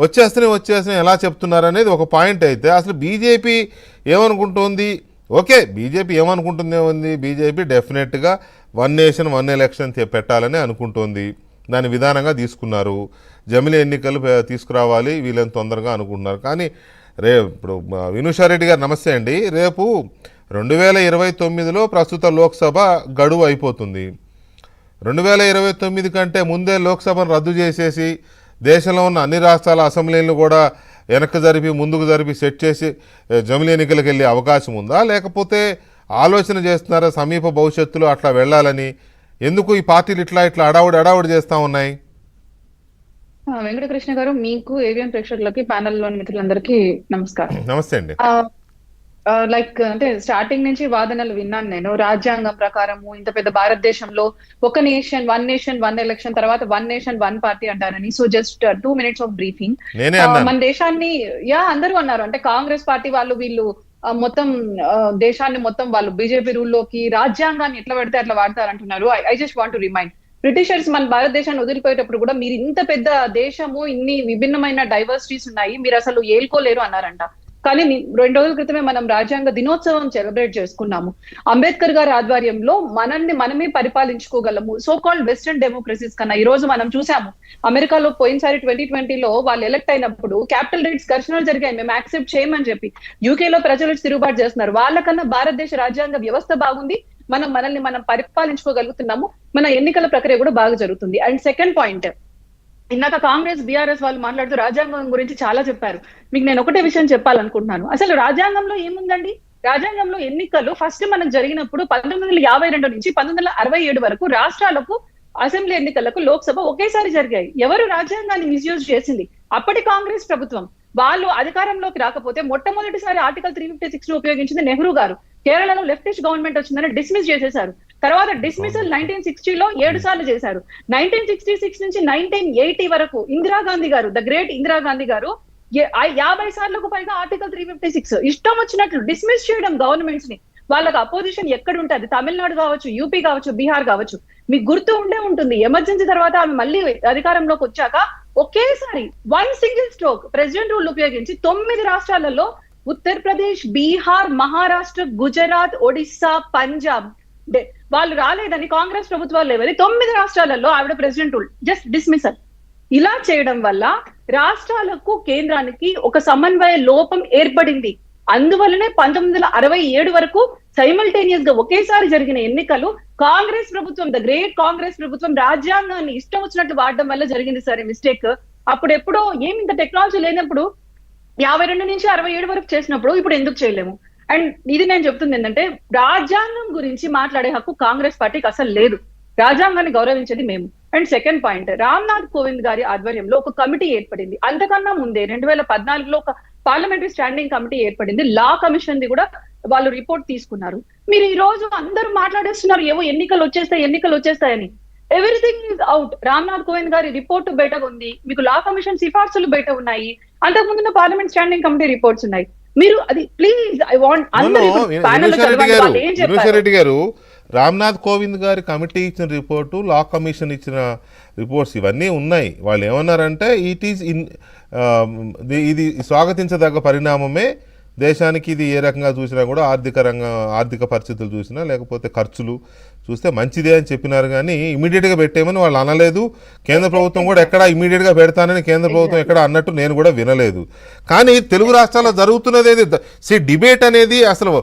వచ్చేస్తున్నాయి ఎలా చెప్తున్నారు అనేది ఒక పాయింట్. అయితే అసలు బీజేపీ ఏమనుకుంటోంది? ఓకే, బీజేపీ ఏమనుకుంటుంది ఉంది, బీజేపీ డెఫినెట్గా వన్ నేషన్ వన్ ఎలక్షన్ పెట్టాలని అనుకుంటోంది. దాని విధానంగా తీసుకున్నారు. జమిలీ ఎన్నికలు తీసుకురావాలి వీళ్ళని తొందరగా అనుకుంటున్నారు. కానీ ఇప్పుడు వినుషారెడ్డి గారు నమస్తే అండి. రేపు 2029లో ప్రస్తుత లోక్సభ గడువు అయిపోతుంది. 2029 కంటే ముందే లోక్సభను రద్దు చేసేసి దేశంలో ఉన్న అన్ని రాష్ట్రాల అసెంబ్లీలను కూడా వెనక్కి జరిపి ముందుకు జరిపి సెట్ చేసి జమిలీ ఎన్నికలకు వెళ్ళే అవకాశం ఉందా, లేకపోతే ఆలోచన చేస్తున్నారా సమీప భవిష్యత్తులో అట్లా వెళ్ళాలని? ఎందుకు ఈ పార్టీలు ఇట్లా అడావుడి చేస్తూ ఉన్నాయి? వెంకటకృష్ణ గారు, మీకు ఏవిఎం ప్రేక్షకులకి ప్యానెల్లోని మిత్రులందరికీ నమస్కారం. నమస్తే అండి. అంటే స్టార్టింగ్ నుంచి వాదనలు విన్నాను నేను. రాజ్యాంగం ప్రకారము ఇంత పెద్ద భారతదేశంలో ఒక నేషన్ వన్ ఎలక్షన్ తర్వాత వన్ నేషన్ వన్ పార్టీ అంటారని. So just 2 minutes of briefing. మన దేశాన్ని అందరూ అన్నారు, అంటే కాంగ్రెస్ పార్టీ వాళ్ళు వీళ్ళు మొత్తం దేశాన్ని మొత్తం వాళ్ళు బీజేపీ రూల్లోకి రాజ్యాంగాన్ని ఎట్లా పడితే అట్లా వాడతారంటున్నారు. I just want to remind, Britishers మన భారతదేశాన్ని వదిలిపోయేటప్పుడు కూడా మీరు ఇంత పెద్ద దేశము, ఇన్ని విభిన్నమైన డైవర్సిటీస్ ఉన్నాయి, మీరు అసలు ఏల్కోలేరు అన్నారంట. కానీ 2 రోజుల క్రితమే మనం రాజ్యాంగ దినోత్సవం సెలబ్రేట్ చేసుకున్నాము. అంబేద్కర్ గారి ఆధ్వర్యంలో మనమే పరిపాలించుకోగలము. సో కాల్డ్ వెస్టర్న్ డెమోక్రసీస్ కన్నా ఈ రోజు మనం చూసాము, అమెరికాలో పోయినసారి 2020లో వాళ్ళు ఎలక్ట్ అయినప్పుడు క్యాపిటల్ రైట్స్ ఘర్షణలు జరిగాయి, మేము యాక్సెప్ట్ చేయమని చెప్పి. యూకేలో ప్రజలు తిరుగుబాటు చేస్తున్నారు. వాళ్ళకన్నా భారతదేశ రాజ్యాంగ వ్యవస్థ బాగుంది, మనల్ని మనం పరిపాలించుకోగలుగుతున్నాము, మన ఎన్నికల ప్రక్రియ కూడా బాగా జరుగుతుంది. అండ్ సెకండ్ పాయింట్, ఇందాక కాంగ్రెస్ బీఆర్ఎస్ వాళ్ళు మాట్లాడుతూ రాజ్యాంగం గురించి చాలా చెప్పారు. మీకు నేను ఒకటే విషయం చెప్పాలనుకుంటున్నాను. అసలు రాజ్యాంగంలో ఏముందండి? రాజ్యాంగంలో ఎన్నికలు ఫస్ట్ మనకు జరిగినప్పుడు 1952 నుంచి 1967 వరకు రాష్ట్రాలకు అసెంబ్లీ ఎన్నికలకు లోక్సభ ఒకేసారి జరిగాయి. ఎవరు రాజ్యాంగాన్ని మిస్యూజ్ చేసింది? అప్పటి కాంగ్రెస్ ప్రభుత్వం. వాళ్ళు అధికారంలోకి రాకపోతే మొట్టమొదటిసారి ఆర్టికల్ 356 ను ఉపయోగించింది నెహ్రూ గారు. కేరళలో లెఫ్టిస్ట్ గవర్నమెంట్ వచ్చిందని డిస్మిస్ చేసేశారు. తర్వాత డిస్మిసల్ 1960లో 7 సార్లు చేశారు. 1966 నుంచి 1980 వరకు ఇందిరాగాంధీ గారు, ద గ్రేట్ ఇందిరాగాంధీ గారు 50 సార్లకు పైగా ఆర్టికల్ 356 ఇష్టం వచ్చినట్లు డిస్మిస్ చేయడం గవర్నమెంట్స్ ని. వాళ్ళకి అపోజిషన్ ఎక్కడ ఉంటుంది? తమిళనాడు కావచ్చు, యూపీ కావచ్చు, బీహార్ కావచ్చు. మీకు గుర్తు ఉండే ఉంటుంది, ఎమర్జెన్సీ తర్వాత ఆమె మళ్ళీ అధికారంలోకి వచ్చాక ఒకేసారి one single stroke president rule ఉపయోగించి 9 రాష్ట్రాలలో ఉత్తరప్రదేశ్, బీహార్, మహారాష్ట్ర, గుజరాత్, ఒడిస్సా, పంజాబ్ వాళ్ళు రాలేదని కాంగ్రెస్ ప్రభుత్వాలు లేవని 9 రాష్ట్రాలలో ఆవిడ ప్రెసిడెంట్ రూల్ జస్ట్ డిస్మిసల్. ఇలా చేయడం వల్ల రాష్ట్రాలకు కేంద్రానికి ఒక సమన్వయ లోపం ఏర్పడింది. అందువల్లనే 1967 వరకు సైమల్టేనియస్ గా ఒకేసారి జరిగిన ఎన్నికలు కాంగ్రెస్ ప్రభుత్వం, ద గ్రేట్ కాంగ్రెస్ ప్రభుత్వం రాజ్యాంగాన్ని ఇష్టం వచ్చినట్టు వాడడం వల్ల జరిగింది సరే మిస్టేక్. అప్పుడు ఎప్పుడో ఏమి ఇంత టెక్నాలజీ లేనప్పుడు 52 నుంచి 67 వరకు చేసినప్పుడు ఇప్పుడు ఎందుకు చేయలేము? అండ్ ఇది నేను చెప్తుంది ఏంటంటే, రాజ్యాంగం గురించి మాట్లాడే హక్కు కాంగ్రెస్ పార్టీకి అసలు లేదు. రాజ్యాంగాన్ని గౌరవించేది మేము. And second point, Ramnath Kovind గారి ఆధ్వర్యంలో ఒక కమిటీ ఏర్పడింది. అంతకన్నా ముందే 2014లో ఒక పార్లమెంటరీ స్టాండింగ్ కమిటీ ఏర్పడింది. లా కమిషన్ ది కూడా వాళ్ళు రిపోర్ట్ తీసుకున్నారు. మీరు ఈ రోజు అందరూ మాట్లాడేస్తున్నారు ఏవో ఎన్నికలు వచ్చేస్తాయని. Everything is out. Ramnath Kovind గారి రిపోర్ట్ బయటకు ఉంది, మీకు లా కమిషన్ సిఫార్సులు బయట ఉన్నాయి, అంతకుముందు పార్లమెంట్ స్టాండింగ్ కమిటీ రిపోర్ట్స్ ఉన్నాయి. మీరు అది ప్లీజ్ ఐ వాంట్ రెడ్డి గారు, రామ్నాథ్ కోవింద్ గారి కమిటీ ఇచ్చిన రిపోర్టు, లా కమిషన్ ఇచ్చిన రిపోర్ట్స్ ఇవన్నీ ఉన్నాయి. వాళ్ళు ఏమన్నారంటే ఇది స్వాగతించదగ్గ పరిణామమే. దేశానికి ఇది ఏ రకంగా చూసినా కూడా ఆర్థిక పరిస్థితులు చూసినా లేకపోతే ఖర్చులు చూస్తే మంచిదే అని చెప్పినారు. కానీ ఇమీడియట్గా పెట్టేమని వాళ్ళు అనలేదు. కేంద్ర ప్రభుత్వం కూడా ఎక్కడ ఇమీడియట్గా పెడతానని కేంద్ర ప్రభుత్వం ఎక్కడ అన్నట్టు నేను కూడా వినలేదు. కానీ తెలుగు రాష్ట్రాల్లో జరుగుతున్నది డిబేట్ అనేది అసలు